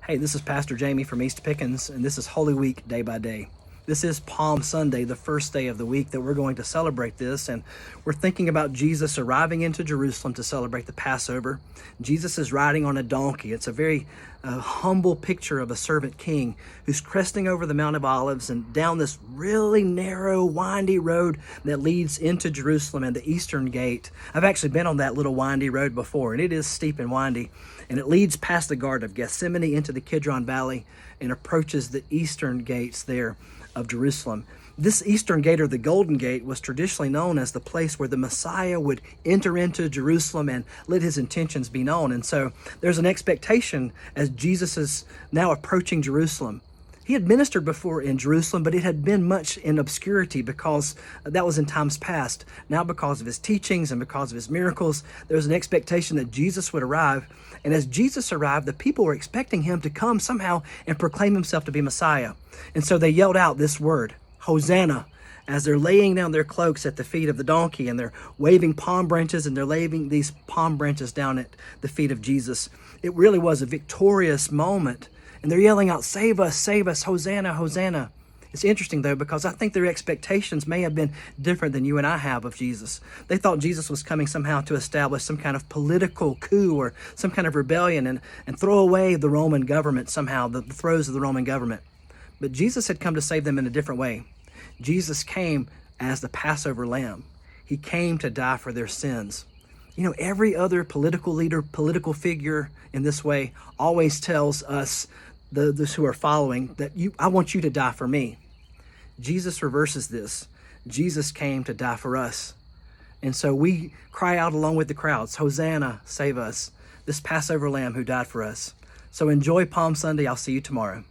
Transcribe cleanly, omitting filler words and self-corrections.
Hey, this is Pastor Jamie from East Pickens, and this is Holy Week Day by Day. This is Palm Sunday, the first day of the week that we're going to celebrate this, and we're thinking about Jesus arriving into Jerusalem to celebrate the Passover. Jesus is riding on a donkey. It's a very humble picture of a servant king who's cresting over the Mount of Olives and down this really narrow, windy road that leads into Jerusalem and the Eastern Gate. I've actually been on that little windy road before, and it is steep and windy, and it leads past the Garden of Gethsemane into the Kidron Valley and approaches the Eastern Gates there of Jerusalem. This Eastern Gate, or the Golden Gate, was traditionally known as the place where the Messiah would enter into Jerusalem and let his intentions be known. And so there's an expectation as Jesus is now approaching Jerusalem. He had ministered before in Jerusalem, but it had been much in obscurity because that was in times past. Now, because of his teachings and because of his miracles, there was an expectation that Jesus would arrive. And as Jesus arrived, the people were expecting him to come somehow and proclaim himself to be Messiah. And so they yelled out this word, Hosanna, as they're laying down their cloaks at the feet of the donkey, and they're waving palm branches, and they're laying these palm branches down at the feet of Jesus. It really was a victorious moment. And they're yelling out, save us, Hosanna, Hosanna. It's interesting, though, because I think their expectations may have been different than you and I have of Jesus. They thought Jesus was coming somehow to establish some kind of political coup or some kind of rebellion and throw away the Roman government somehow, the throes of the Roman government. But Jesus had come to save them in a different way. Jesus came as the Passover lamb. He came to die for their sins. You know, every other political leader, political figure in this way always tells us, those who are following, that I want you to die for me. Jesus reverses this. Jesus came to die for us. And so we cry out along with the crowds, Hosanna, save us, this Passover lamb who died for us. So enjoy Palm Sunday. I'll see you tomorrow.